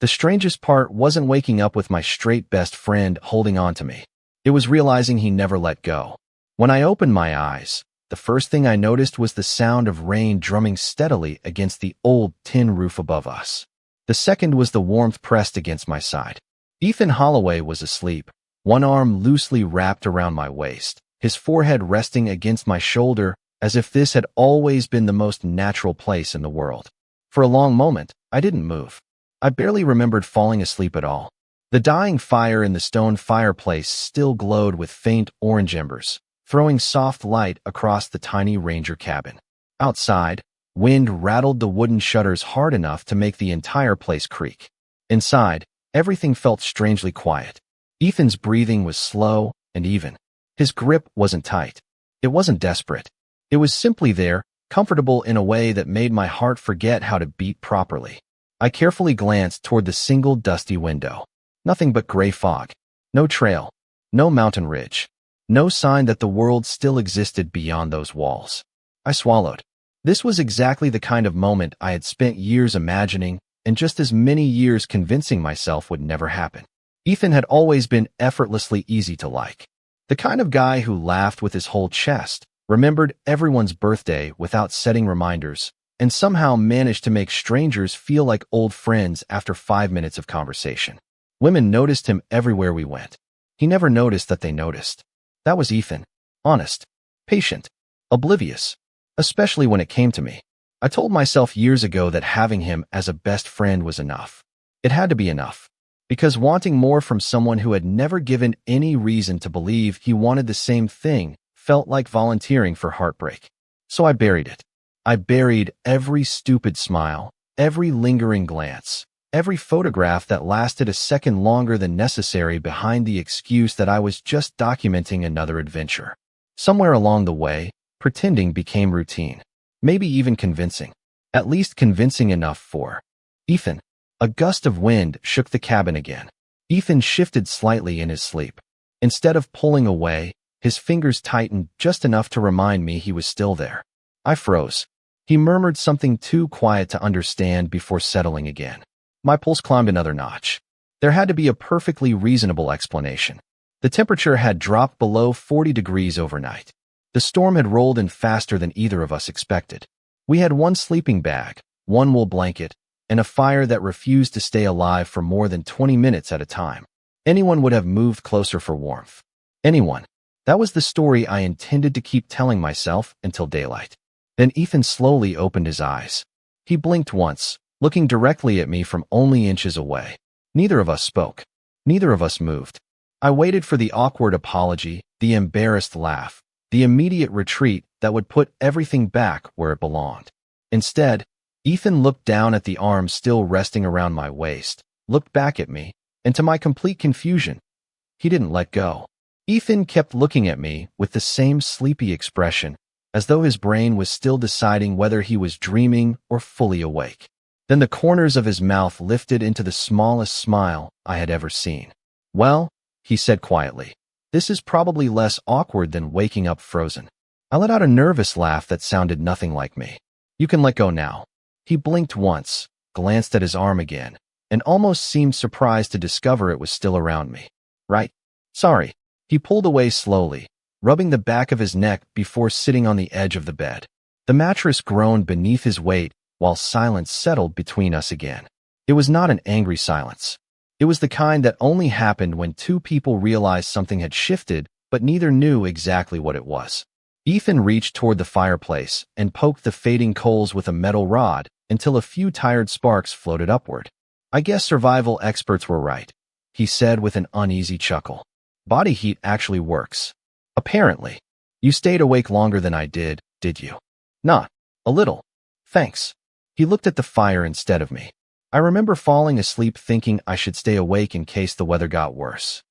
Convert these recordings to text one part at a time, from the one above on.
The strangest part wasn't waking up with my straight best friend holding on to me. It was realizing he never let go. When I opened my eyes, the first thing I noticed was the sound of rain drumming steadily against the old tin roof above us. The second was the warmth pressed against my side. Ethan Holloway was asleep, one arm loosely wrapped around my waist, his forehead resting against my shoulder as if this had always been the most natural place in the world. For a long moment, I didn't move. I barely remembered falling asleep at all. The dying fire in the stone fireplace still glowed with faint orange embers, throwing soft light across the tiny ranger cabin. Outside, wind rattled the wooden shutters hard enough to make the entire place creak. Inside, everything felt strangely quiet. Ethan's breathing was slow and even. His grip wasn't tight. It wasn't desperate. It was simply there, comfortable in a way that made my heart forget how to beat properly. I carefully glanced toward the single dusty window. Nothing but gray fog. No trail. No mountain ridge. No sign that the world still existed beyond those walls. I swallowed. This was exactly the kind of moment I had spent years imagining and just as many years convincing myself would never happen. Ethan had always been effortlessly easy to like. The kind of guy who laughed with his whole chest, remembered everyone's birthday without setting reminders, and somehow managed to make strangers feel like old friends after 5 minutes of conversation. Women noticed him everywhere we went. He never noticed that they noticed. That was Ethan. Honest. Patient. Oblivious. Especially when it came to me. I told myself years ago that having him as a best friend was enough. It had to be enough. Because wanting more from someone who had never given any reason to believe he wanted the same thing felt like volunteering for heartbreak. So I buried it. I buried every stupid smile, every lingering glance, every photograph that lasted a second longer than necessary behind the excuse that I was just documenting another adventure. Somewhere along the way, pretending became routine, maybe even convincing, at least convincing enough for Ethan. A gust of wind shook the cabin again. Ethan shifted slightly in his sleep. Instead of pulling away, his fingers tightened just enough to remind me he was still there. I froze. He murmured something too quiet to understand before settling again. My pulse climbed another notch. There had to be a perfectly reasonable explanation. The temperature had dropped below 40 degrees overnight. The storm had rolled in faster than either of us expected. We had one sleeping bag, one wool blanket, and a fire that refused to stay alive for more than 20 minutes at a time. Anyone would have moved closer for warmth. Anyone. That was the story I intended to keep telling myself until daylight. Then Ethan slowly opened his eyes. He blinked once, looking directly at me from only inches away. Neither of us spoke. Neither of us moved. I waited for the awkward apology, the embarrassed laugh, the immediate retreat that would put everything back where it belonged. Instead, Ethan looked down at the arm still resting around my waist, looked back at me, and to my complete confusion, he didn't let go. Ethan kept looking at me with the same sleepy expression, as though his brain was still deciding whether he was dreaming or fully awake. Then the corners of his mouth lifted into the smallest smile I had ever seen. "Well," he said quietly, "this is probably less awkward than waking up frozen." I let out a nervous laugh that sounded nothing like me. "You can let go now." He blinked once, glanced at his arm again, and almost seemed surprised to discover it was still around me. "Right. Sorry." He pulled away slowly, rubbing the back of his neck before sitting on the edge of the bed. The mattress groaned beneath his weight while silence settled between us again. It was not an angry silence. It was the kind that only happened when two people realized something had shifted, but neither knew exactly what it was. Ethan reached toward the fireplace and poked the fading coals with a metal rod until a few tired sparks floated upward. "I guess survival experts were right," he said with an uneasy chuckle. "Body heat actually works. Apparently. You stayed awake longer than I did you?" "Not. A little. Thanks." He looked at the fire instead of me. "I remember falling asleep thinking I should stay awake in case the weather got worse."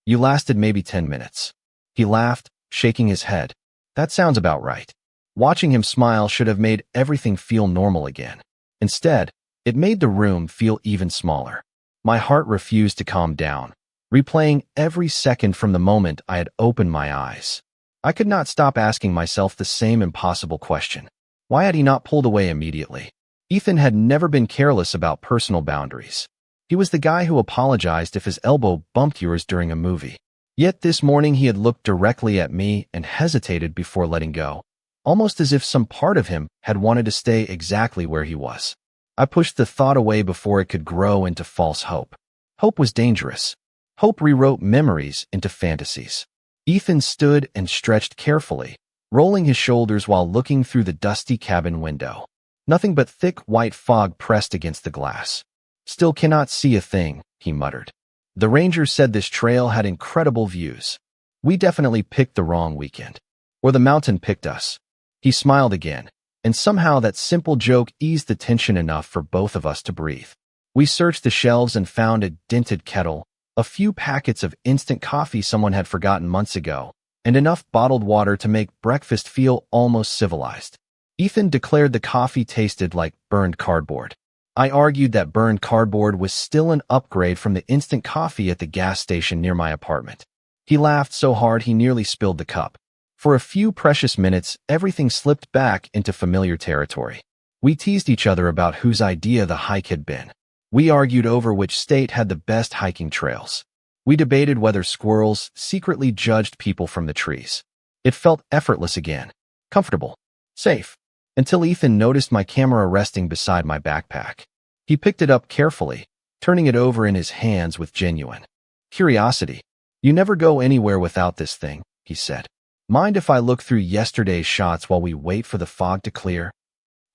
"You lasted maybe 10 minutes. He laughed, shaking his head. "That sounds about right." Watching him smile should have made everything feel normal again. Instead, it made the room feel even smaller. My heart refused to calm down, replaying every second from the moment I had opened my eyes. I could not stop asking myself the same impossible question. Why had he not pulled away immediately? Ethan had never been careless about personal boundaries. He was the guy who apologized if his elbow bumped yours during a movie. Yet this morning he had looked directly at me and hesitated before letting go, almost as if some part of him had wanted to stay exactly where he was. I pushed the thought away before it could grow into false hope. Hope was dangerous. Hope rewrote memories into fantasies. Ethan stood and stretched carefully, rolling his shoulders while looking through the dusty cabin window. Nothing but thick white fog pressed against the glass. "Still cannot see a thing," he muttered. "The ranger said this trail had incredible views. We definitely picked the wrong weekend. Or the mountain picked us." He smiled again, and somehow that simple joke eased the tension enough for both of us to breathe. We searched the shelves and found a dented kettle, a few packets of instant coffee someone had forgotten months ago, and enough bottled water to make breakfast feel almost civilized. Ethan declared the coffee tasted like burned cardboard. I argued that burned cardboard was still an upgrade from the instant coffee at the gas station near my apartment. He laughed so hard he nearly spilled the cup. For a few precious minutes, everything slipped back into familiar territory. We teased each other about whose idea the hike had been. We argued over which state had the best hiking trails. We debated whether squirrels secretly judged people from the trees. It felt effortless again, comfortable, safe, until Ethan noticed my camera resting beside my backpack. He picked it up carefully, turning it over in his hands with genuine curiosity. "You never go anywhere without this thing," he said. "Mind if I look through yesterday's shots while we wait for the fog to clear?"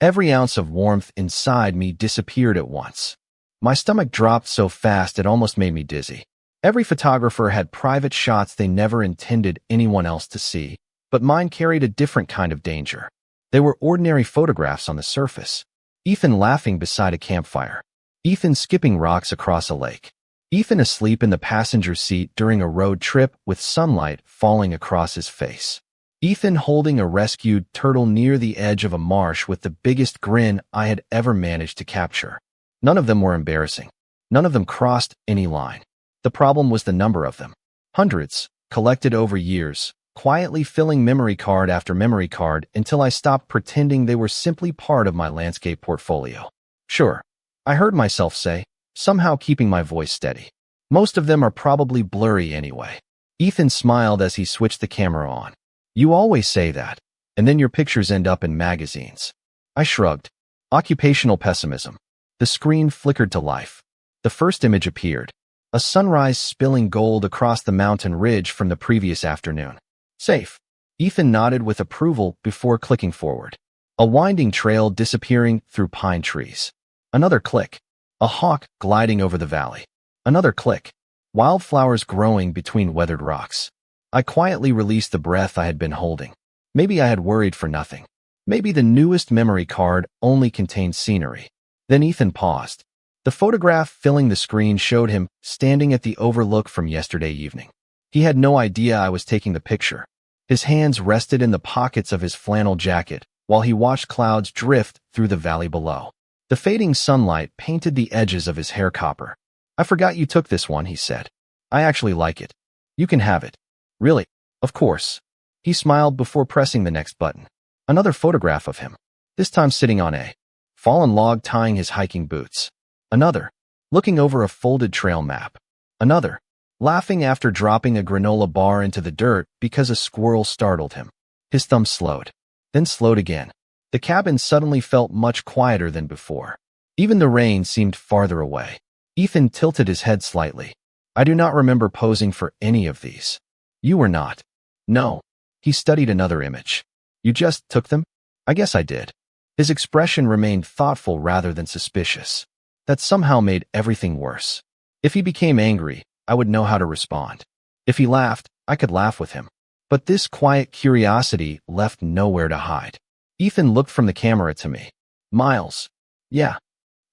Every ounce of warmth inside me disappeared at once. My stomach dropped so fast it almost made me dizzy. Every photographer had private shots they never intended anyone else to see, but mine carried a different kind of danger. They were ordinary photographs on the surface. Ethan laughing beside a campfire. Ethan skipping rocks across a lake. Ethan asleep in the passenger seat during a road trip with sunlight falling across his face. Ethan holding a rescued turtle near the edge of a marsh with the biggest grin I had ever managed to capture. None of them were embarrassing. None of them crossed any line. The problem was the number of them. Hundreds, collected over years, quietly filling memory card after memory card until I stopped pretending they were simply part of my landscape portfolio. Sure, I heard myself say, somehow keeping my voice steady. Most of them are probably blurry anyway. Ethan smiled as he switched the camera on. "You always say that, and then your pictures end up in magazines." I shrugged. Occupational pessimism. The screen flickered to life. The first image appeared. A sunrise spilling gold across the mountain ridge from the previous afternoon. "Safe." Ethan nodded with approval before clicking forward. A winding trail disappearing through pine trees. Another click. A hawk gliding over the valley. Another click. Wildflowers growing between weathered rocks. I quietly released the breath I had been holding. Maybe I had worried for nothing. Maybe the newest memory card only contained scenery. Then Ethan paused. The photograph filling the screen showed him standing at the overlook from yesterday evening. He had no idea I was taking the picture. His hands rested in the pockets of his flannel jacket while he watched clouds drift through the valley below. The fading sunlight painted the edges of his hair copper. "I forgot you took this one," he said. "I actually like it. You can have it." "Really?" "Of course." He smiled before pressing the next button. Another photograph of him, this time sitting on a fallen log tying his hiking boots. Another, looking over a folded trail map. Another, laughing after dropping a granola bar into the dirt because a squirrel startled him. His thumb slowed, then slowed again. The cabin suddenly felt much quieter than before. Even the rain seemed farther away. Ethan tilted his head slightly. "I do not remember posing for any of these." "You were not." "No." He studied another image. "You just took them?" "I guess I did." His expression remained thoughtful rather than suspicious. That somehow made everything worse. If he became angry, I would know how to respond. If he laughed, I could laugh with him. But this quiet curiosity left nowhere to hide. Ethan looked from the camera to me. "Miles." "Yeah."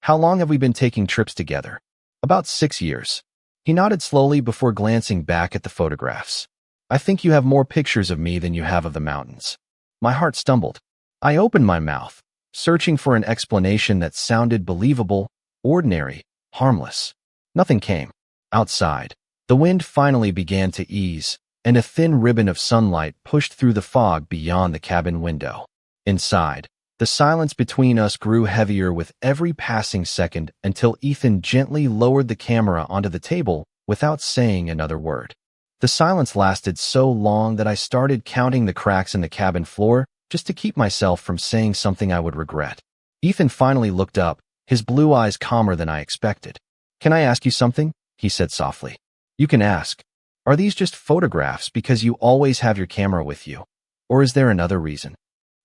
"How long have we been taking trips together?" "About 6 years." He nodded slowly before glancing back at the photographs. "I think you have more pictures of me than you have of the mountains." My heart stumbled. I opened my mouth, searching for an explanation that sounded believable, ordinary, harmless. Nothing came. Outside, the wind finally began to ease, and a thin ribbon of sunlight pushed through the fog beyond the cabin window. Inside, The silence between us grew heavier with every passing second until Ethan gently lowered the camera onto the table without saying another word. The silence lasted so long that I started counting the cracks in the cabin floor just to keep myself from saying something I would regret. Ethan finally looked up, his blue eyes calmer than I expected. "Can I ask you something?" he said softly. "You can ask. Are these just photographs because you always have your camera with you? Or is there another reason?"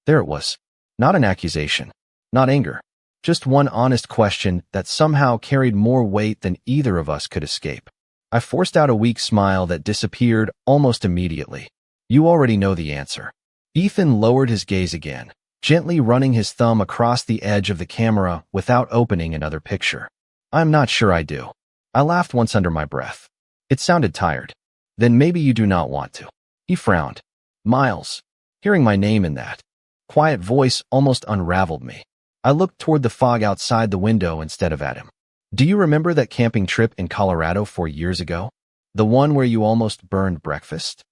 There it was. Not an accusation. Not anger. Just one honest question that somehow carried more weight than either of us could escape. I forced out a weak smile that disappeared almost immediately. "You already know the answer." Ethan lowered his gaze again, gently running his thumb across the edge of the camera without opening another picture. "I'm not sure I do." I laughed once under my breath. It sounded tired. "Then maybe you do not want to." He frowned. "Miles." Hearing my name in that quiet voice almost unraveled me. I looked toward the fog outside the window instead of at him. "Do you remember that camping trip in Colorado 4 years ago? The one where you almost burned breakfast?"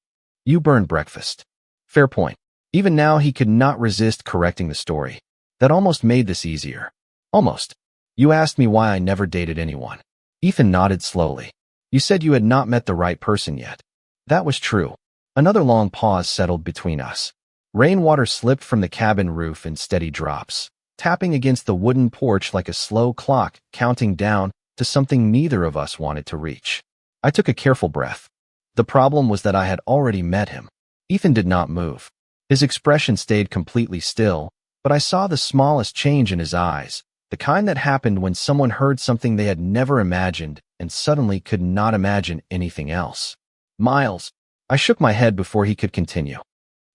"You burned breakfast." Fair point. Even now he could not resist correcting the story. That almost made this easier. Almost. "You asked me why I never dated anyone." Ethan nodded slowly. "You said you had not met the right person yet." That was true. Another long pause settled between us. Rainwater slipped from the cabin roof in steady drops, tapping against the wooden porch like a slow clock counting down to something neither of us wanted to reach. I took a careful breath. The problem was that I had already met him. Ethan did not move. His expression stayed completely still, but I saw the smallest change in his eyes, the kind that happened when someone heard something they had never imagined and suddenly could not imagine anything else. "Miles." I shook my head before he could continue.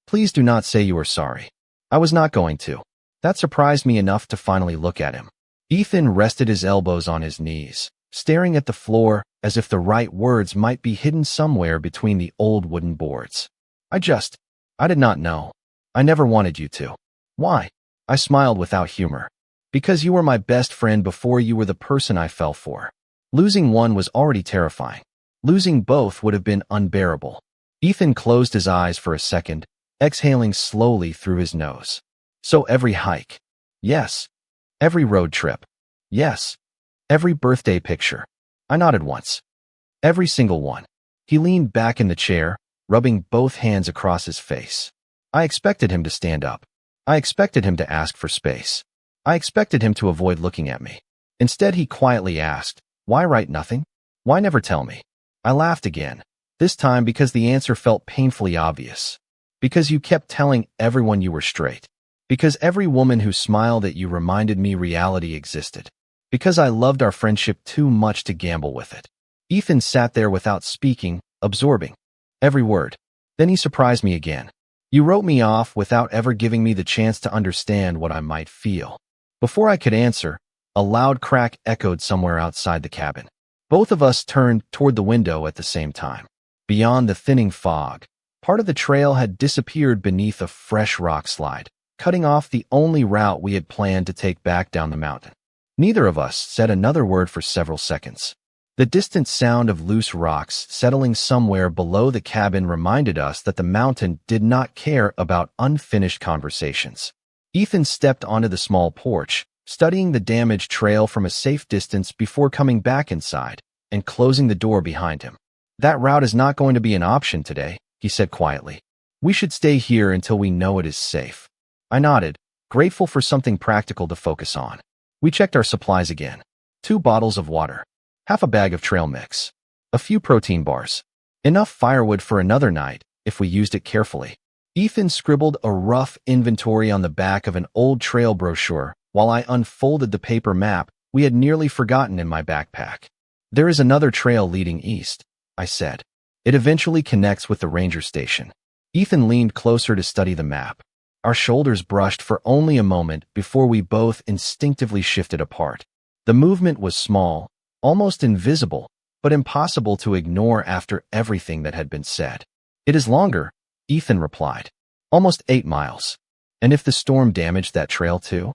"Please do not say you are sorry." I was not going to. That surprised me enough to finally look at him. Ethan rested his elbows on his knees, staring at the floor as if the right words might be hidden somewhere between the old wooden boards. I did not know. I never wanted you to." "Why?" I smiled without humor. "Because you were my best friend before you were the person I fell for. Losing one was already terrifying. Losing both would have been unbearable." Ethan closed his eyes for a second, exhaling slowly through his nose. "So every hike?" "Yes." "Every road trip?" "Yes." "Every birthday picture?" I nodded once. "Every single one." He leaned back in the chair, rubbing both hands across his face. I expected him to stand up. I expected him to ask for space. I expected him to avoid looking at me. Instead, he quietly asked, "Why write nothing? Why never tell me?" I laughed again, this time because the answer felt painfully obvious. "Because you kept telling everyone you were straight. Because every woman who smiled at you reminded me reality existed. Because I loved our friendship too much to gamble with it." Ethan sat there without speaking, absorbing every word. Then he surprised me again. "You wrote me off without ever giving me the chance to understand what I might feel." Before I could answer, a loud crack echoed somewhere outside the cabin. Both of us turned toward the window at the same time. Beyond the thinning fog, part of the trail had disappeared beneath a fresh rock slide, cutting off the only route we had planned to take back down the mountain. Neither of us said another word for several seconds. The distant sound of loose rocks settling somewhere below the cabin reminded us that the mountain did not care about unfinished conversations. Ethan stepped onto the small porch, studying the damaged trail from a safe distance before coming back inside and closing the door behind him. "That route is not going to be an option today," he said quietly. "We should stay here until we know it is safe." I nodded, grateful for something practical to focus on. We checked our supplies again. 2 bottles of water. Half a bag of trail mix. A few protein bars. Enough firewood for another night, if we used it carefully. Ethan scribbled a rough inventory on the back of an old trail brochure while I unfolded the paper map we had nearly forgotten in my backpack. "There is another trail leading east," I said. "It eventually connects with the ranger station." Ethan leaned closer to study the map. Our shoulders brushed for only a moment before we both instinctively shifted apart. The movement was small, almost invisible, but impossible to ignore after everything that had been said. "It is longer," Ethan replied. "Almost 8 miles. And if the storm damaged that trail too?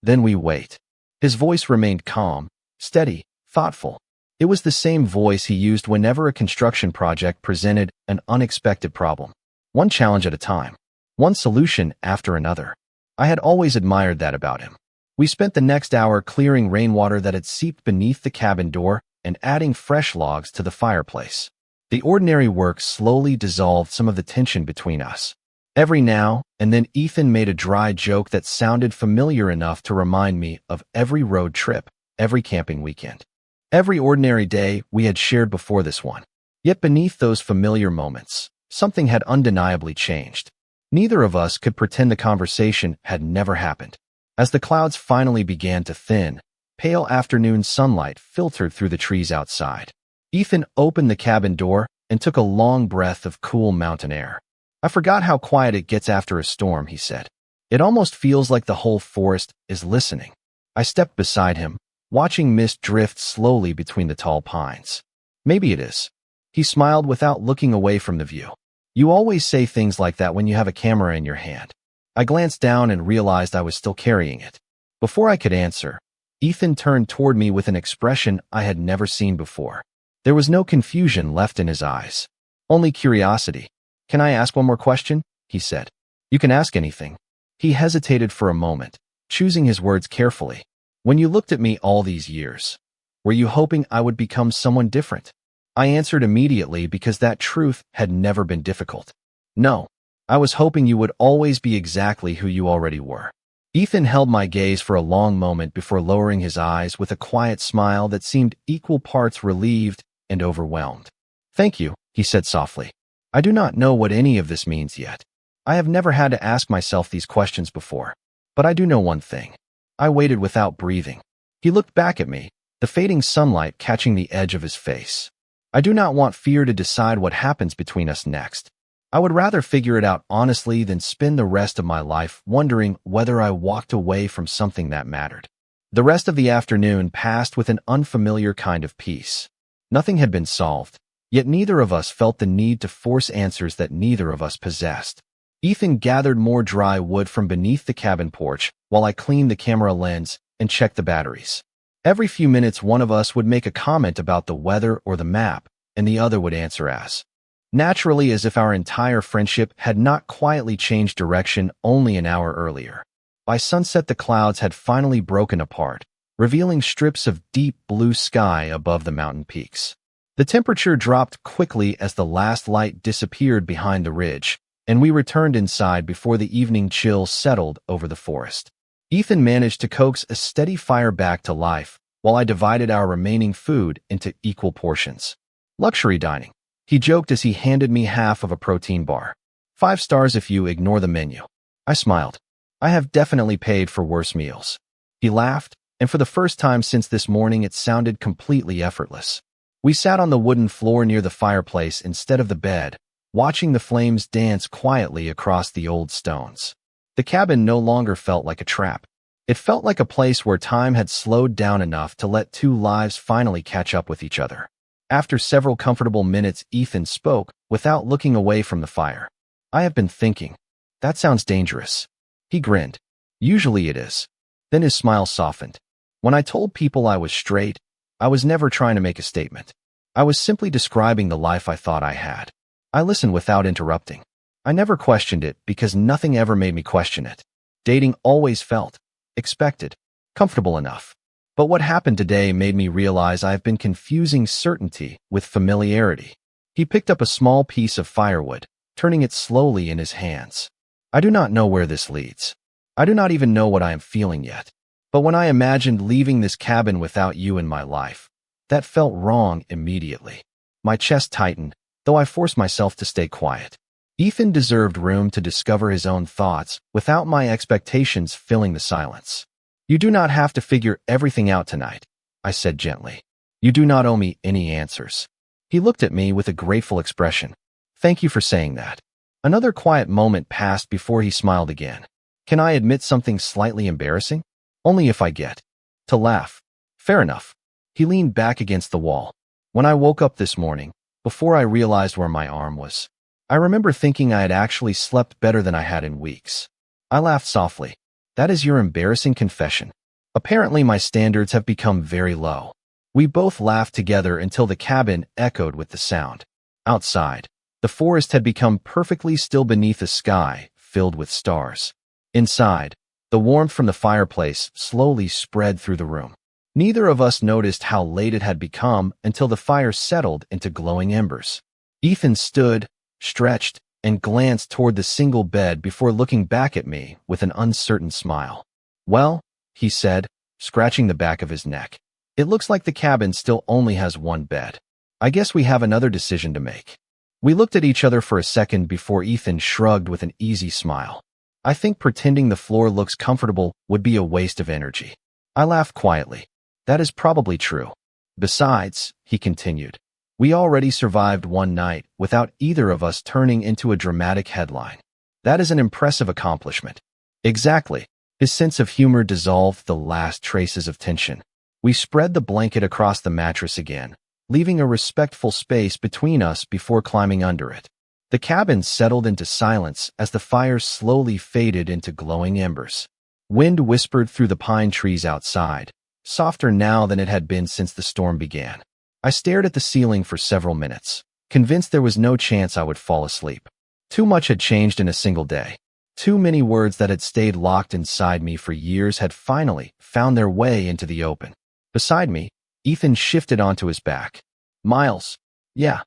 Then we wait." His voice remained calm, steady, thoughtful. It was the same voice he used whenever a construction project presented an unexpected problem. One challenge at a time. One solution after another. I had always admired that about him. We spent the next hour clearing rainwater that had seeped beneath the cabin door and adding fresh logs to the fireplace. The ordinary work slowly dissolved some of the tension between us. Every now and then Ethan made a dry joke that sounded familiar enough to remind me of every road trip, every camping weekend, every ordinary day we had shared before this one. Yet beneath those familiar moments, something had undeniably changed. Neither of us could pretend the conversation had never happened. As the clouds finally began to thin, pale afternoon sunlight filtered through the trees outside. Ethan opened the cabin door and took a long breath of cool mountain air. "I forgot how quiet it gets after a storm," he said. "It almost feels like the whole forest is listening." I stepped beside him, watching mist drift slowly between the tall pines. "Maybe it is." He smiled without looking away from the view. "You always say things like that when you have a camera in your hand." I glanced down and realized I was still carrying it. Before I could answer, Ethan turned toward me with an expression I had never seen before. There was no confusion left in his eyes, only curiosity. "Can I ask one more question?" he said. "You can ask anything." He hesitated for a moment, choosing his words carefully. "When you looked at me all these years, were you hoping I would become someone different?" I answered immediately because that truth had never been difficult. "No, I was hoping you would always be exactly who you already were." Ethan held my gaze for a long moment before lowering his eyes with a quiet smile that seemed equal parts relieved and overwhelmed. "Thank you," he said softly. "I do not know what any of this means yet. I have never had to ask myself these questions before. But I do know one thing." I waited without breathing. He looked back at me, the fading sunlight catching the edge of his face. "I do not want fear to decide what happens between us next. I would rather figure it out honestly than spend the rest of my life wondering whether I walked away from something that mattered." The rest of the afternoon passed with an unfamiliar kind of peace. Nothing had been solved, yet neither of us felt the need to force answers that neither of us possessed. Ethan gathered more dry wood from beneath the cabin porch while I cleaned the camera lens and checked the batteries. Every few minutes one of us would make a comment about the weather or the map, and the other would answer as naturally as if our entire friendship had not quietly changed direction only an hour earlier. By sunset the clouds had finally broken apart, revealing strips of deep blue sky above the mountain peaks. The temperature dropped quickly as the last light disappeared behind the ridge, and we returned inside before the evening chill settled over the forest. Ethan managed to coax a steady fire back to life, while I divided our remaining food into equal portions. "Luxury dining," he joked as he handed me half of a protein bar. "5 stars if you ignore the menu." I smiled. "I have definitely paid for worse meals." He laughed, and for the first time since this morning it sounded completely effortless. We sat on the wooden floor near the fireplace instead of the bed, watching the flames dance quietly across the old stones. The cabin no longer felt like a trap. It felt like a place where time had slowed down enough to let two lives finally catch up with each other. After several comfortable minutes, Ethan spoke, without looking away from the fire. "I have been thinking. That sounds dangerous." He grinned. "Usually it is." Then his smile softened. "When I told people I was straight, I was never trying to make a statement. I was simply describing the life I thought I had." I listened without interrupting. I never questioned it because nothing ever made me question it. Dating always felt expected, comfortable enough. But what happened today made me realize I have been confusing certainty with familiarity. He picked up a small piece of firewood, turning it slowly in his hands. "I do not know where this leads. I do not even know what I am feeling yet. But when I imagined leaving this cabin without you in my life, that felt wrong immediately." My chest tightened, though I forced myself to stay quiet. Ethan deserved room to discover his own thoughts without my expectations filling the silence. "You do not have to figure everything out tonight," I said gently. "You do not owe me any answers." He looked at me with a grateful expression. "Thank you for saying that." Another quiet moment passed before he smiled again. "Can I admit something slightly embarrassing? Only if I get to laugh." "Fair enough." He leaned back against the wall. "When I woke up this morning, before I realized where my arm was, I remember thinking I had actually slept better than I had in weeks." I laughed softly. "That is your embarrassing confession." Apparently my standards have become very low. We both laughed together until the cabin echoed with the sound. Outside, the forest had become perfectly still beneath a sky filled with stars. Inside, The warmth from the fireplace slowly spread through the room. Neither of us noticed how late it had become until the fire settled into glowing embers. Ethan stood, stretched, and glanced toward the single bed before looking back at me with an uncertain smile. "Well," he said, scratching the back of his neck, "it looks like the cabin still only has one bed. I guess we have another decision to make." We looked at each other for a second before Ethan shrugged with an easy smile. "I think pretending the floor looks comfortable would be a waste of energy." I laughed quietly. "That is probably true. Besides," he continued, "we already survived one night without either of us turning into a dramatic headline. That is an impressive accomplishment." "Exactly." His sense of humor dissolved the last traces of tension. We spread the blanket across the mattress again, leaving a respectful space between us before climbing under it. The cabin settled into silence as the fire slowly faded into glowing embers. Wind whispered through the pine trees outside, softer now than it had been since the storm began. I stared at the ceiling for several minutes, convinced there was no chance I would fall asleep. Too much had changed in a single day. Too many words that had stayed locked inside me for years had finally found their way into the open. Beside me, Ethan shifted onto his back. "Miles." "Yeah."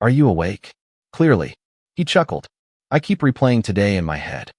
"Are you awake?" "Clearly." He chuckled. "I keep replaying today in my head."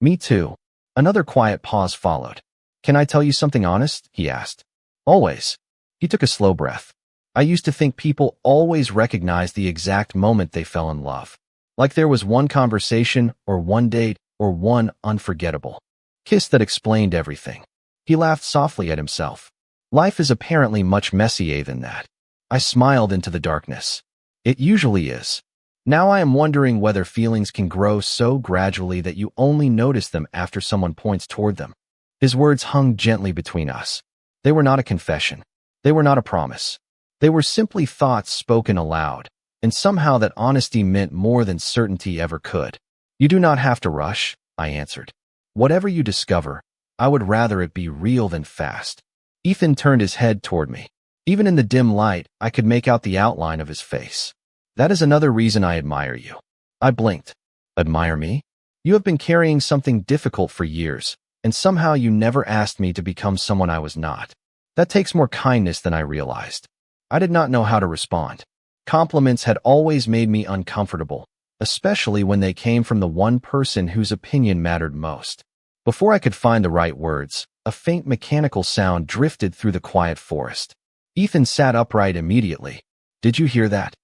"Me too." Another quiet pause followed. "Can I tell you something honest?" he asked. "Always." He took a slow breath. "I used to think people always recognized the exact moment they fell in love. Like there was one conversation, or one date, or one unforgettable kiss that explained everything." He laughed softly at himself. "Life is apparently much messier than that." I smiled into the darkness. "It usually is. Now I am wondering whether feelings can grow so gradually that you only notice them after someone points toward them." His words hung gently between us. They were not a confession. They were not a promise. They were simply thoughts spoken aloud, and somehow that honesty meant more than certainty ever could. "You do not have to rush," I answered. "Whatever you discover, I would rather it be real than fast." Ethan turned his head toward me. Even in the dim light, I could make out the outline of his face. "That is another reason I admire you." I blinked. "Admire me? You have been carrying something difficult for years, and somehow you never asked me to become someone I was not. That takes more kindness than I realized." I did not know how to respond. Compliments had always made me uncomfortable, especially when they came from the one person whose opinion mattered most. Before I could find the right words, a faint mechanical sound drifted through the quiet forest. Ethan sat upright immediately. "Did you hear that?"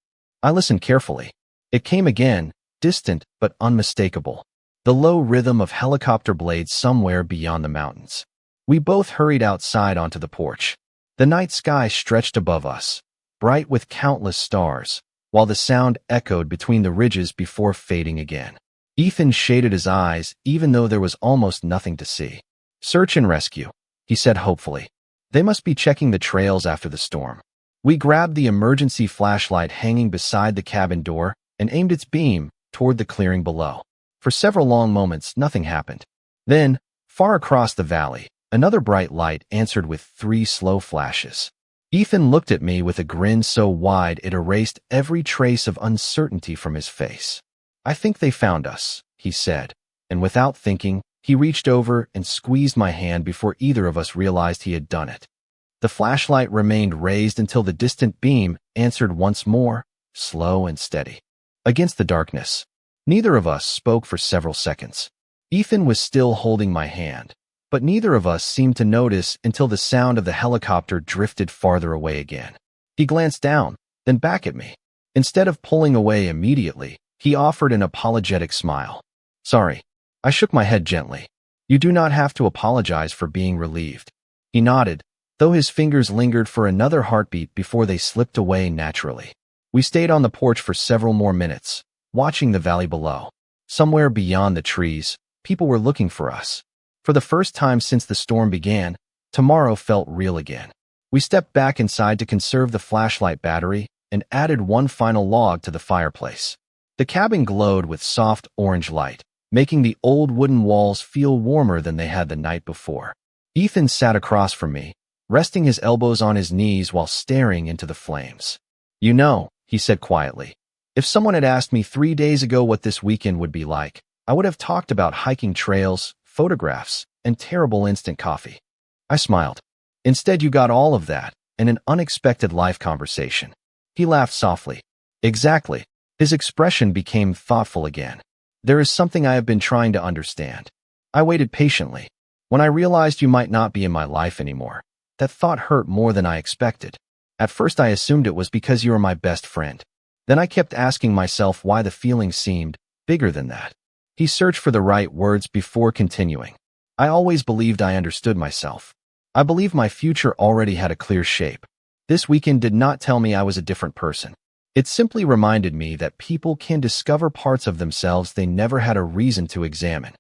I listened carefully. It came again, distant but unmistakable. The low rhythm of helicopter blades somewhere beyond the mountains. We both hurried outside onto the porch. The night sky stretched above us, bright with countless stars, while the sound echoed between the ridges before fading again. Ethan shaded his eyes, even though there was almost nothing to see. "Search and rescue," he said hopefully. "They must be checking the trails after the storm." We grabbed the emergency flashlight hanging beside the cabin door and aimed its beam toward the clearing below. For several long moments, nothing happened. Then, far across the valley, another bright light answered with 3 slow flashes. Ethan looked at me with a grin so wide it erased every trace of uncertainty from his face. "I think they found us," he said, and without thinking, he reached over and squeezed my hand before either of us realized he had done it. The flashlight remained raised until the distant beam answered once more, slow and steady. Against the darkness, neither of us spoke for several seconds. Ethan was still holding my hand, but neither of us seemed to notice until the sound of the helicopter drifted farther away again. He glanced down, then back at me. Instead of pulling away immediately, he offered an apologetic smile. "Sorry." I shook my head gently. "You do not have to apologize for being relieved." He nodded, though his fingers lingered for another heartbeat before they slipped away naturally. We stayed on the porch for several more minutes, watching the valley below. Somewhere beyond the trees, people were looking for us. For the first time since the storm began, tomorrow felt real again. We stepped back inside to conserve the flashlight battery and added one final log to the fireplace. The cabin glowed with soft orange light, making the old wooden walls feel warmer than they had the night before. Ethan sat across from me, resting his elbows on his knees while staring into the flames. "You know," he said quietly, "if someone had asked me 3 days ago what this weekend would be like, I would have talked about hiking trails, photographs, and terrible instant coffee. I smiled. Instead, you got all of that, and an unexpected life conversation. He laughed softly. Exactly. His expression became thoughtful again. There is something I have been trying to understand. I waited patiently. When I realized you might not be in my life anymore, that thought hurt more than I expected. At first I assumed it was because you were my best friend. Then I kept asking myself why the feeling seemed bigger than that. He searched for the right words before continuing. I always believed I understood myself. I believed my future already had a clear shape. This weekend did not tell me I was a different person. It simply reminded me that people can discover parts of themselves they never had a reason to examine.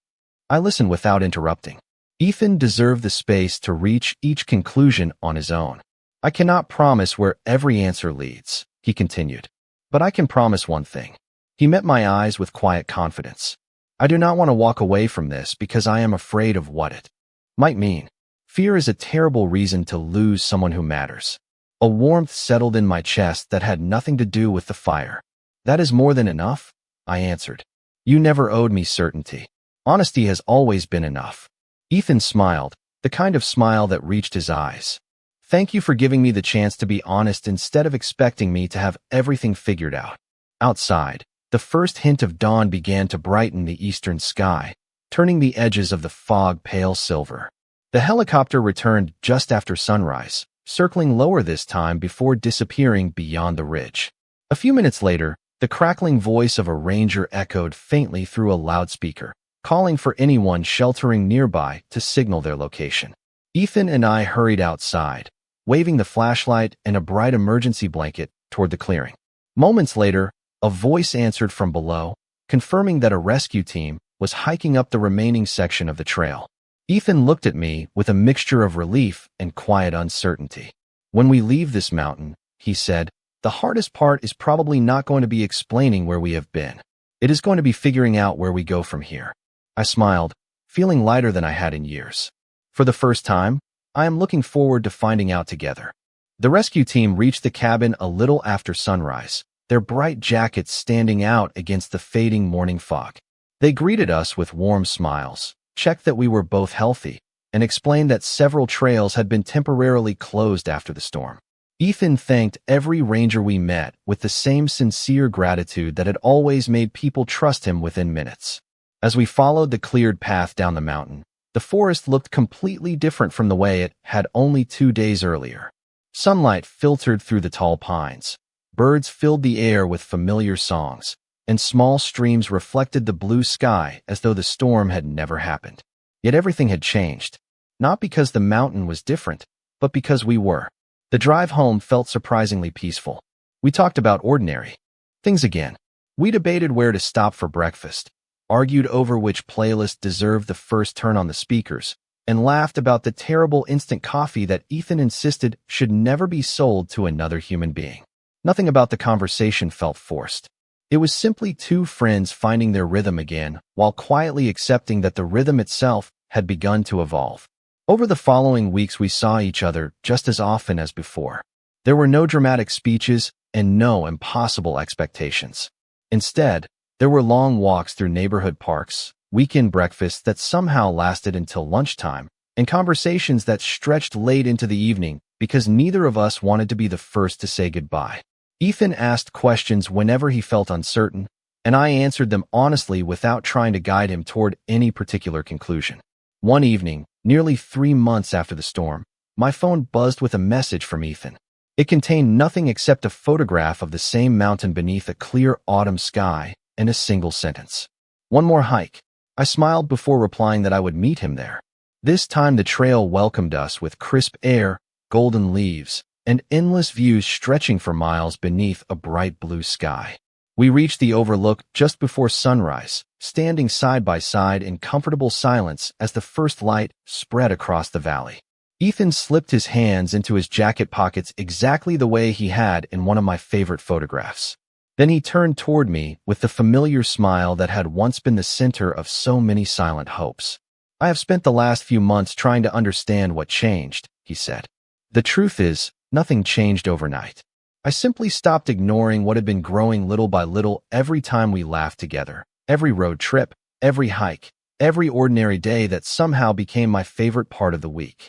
I listened without interrupting. Ethan deserved the space to reach each conclusion on his own. I cannot promise where every answer leads, he continued. But I can promise one thing. He met my eyes with quiet confidence. I do not want to walk away from this because I am afraid of what it might mean. Fear is a terrible reason to lose someone who matters. A warmth settled in my chest that had nothing to do with the fire. That is more than enough, I answered. You never owed me certainty. Honesty has always been enough. Ethan smiled, the kind of smile that reached his eyes. Thank you for giving me the chance to be honest instead of expecting me to have everything figured out. Outside, the first hint of dawn began to brighten the eastern sky, turning the edges of the fog pale silver. The helicopter returned just after sunrise, circling lower this time before disappearing beyond the ridge. A few minutes later, the crackling voice of a ranger echoed faintly through a loudspeaker, calling for anyone sheltering nearby to signal their location. Ethan and I hurried outside, waving the flashlight and a bright emergency blanket toward the clearing. Moments later, a voice answered from below, confirming that a rescue team was hiking up the remaining section of the trail. Ethan looked at me with a mixture of relief and quiet uncertainty. When we leave this mountain, he said, the hardest part is probably not going to be explaining where we have been. It is going to be figuring out where we go from here. I smiled, feeling lighter than I had in years. For the first time, I am looking forward to finding out together. The rescue team reached the cabin a little after sunrise, their bright jackets standing out against the fading morning fog. They greeted us with warm smiles, checked that we were both healthy, and explained that several trails had been temporarily closed after the storm. Ethan thanked every ranger we met with the same sincere gratitude that had always made people trust him within minutes. As we followed the cleared path down the mountain, the forest looked completely different from the way it had only 2 days earlier. Sunlight filtered through the tall pines. Birds filled the air with familiar songs, and small streams reflected the blue sky as though the storm had never happened. Yet everything had changed, not because the mountain was different, but because we were. The drive home felt surprisingly peaceful. We talked about ordinary things again. We debated where to stop for breakfast, argued over which playlist deserved the first turn on the speakers, and laughed about the terrible instant coffee that Ethan insisted should never be sold to another human being. Nothing about the conversation felt forced. It was simply two friends finding their rhythm again, while quietly accepting that the rhythm itself had begun to evolve. Over the following weeks we saw each other just as often as before. There were no dramatic speeches and no impossible expectations. Instead, there were long walks through neighborhood parks, weekend breakfasts that somehow lasted until lunchtime, and conversations that stretched late into the evening because neither of us wanted to be the first to say goodbye. Ethan asked questions whenever he felt uncertain, and I answered them honestly without trying to guide him toward any particular conclusion. One evening, nearly 3 months after the storm, my phone buzzed with a message from Ethan. It contained nothing except a photograph of the same mountain beneath a clear autumn sky and a single sentence. One more hike. I smiled before replying that I would meet him there. This time the trail welcomed us with crisp air, golden leaves, and endless views stretching for miles beneath a bright blue sky. We reached the overlook just before sunrise, standing side by side in comfortable silence as the first light spread across the valley. Ethan slipped his hands into his jacket pockets exactly the way he had in one of my favorite photographs. Then he turned toward me with the familiar smile that had once been the center of so many silent hopes. I have spent the last few months trying to understand what changed, he said. The truth is, nothing changed overnight. I simply stopped ignoring what had been growing little by little every time we laughed together, every road trip, every hike, every ordinary day that somehow became my favorite part of the week.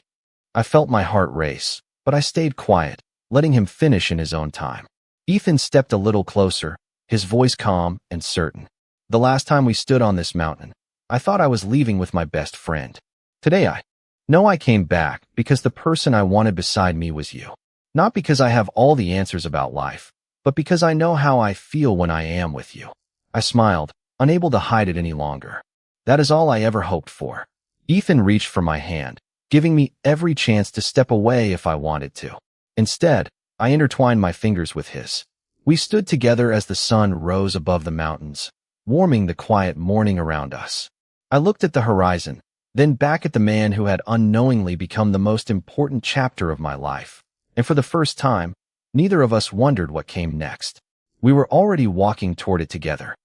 I felt my heart race, but I stayed quiet, letting him finish in his own time. Ethan stepped a little closer, his voice calm and certain. The last time we stood on this mountain, I thought I was leaving with my best friend. Today I know I came back because the person I wanted beside me was you. Not because I have all the answers about life, but because I know how I feel when I am with you. I smiled, unable to hide it any longer. That is all I ever hoped for. Ethan reached for my hand, giving me every chance to step away if I wanted to. Instead, I intertwined my fingers with his. We stood together as the sun rose above the mountains, warming the quiet morning around us. I looked at the horizon, then back at the man who had unknowingly become the most important chapter of my life. And for the first time, neither of us wondered what came next. We were already walking toward it together.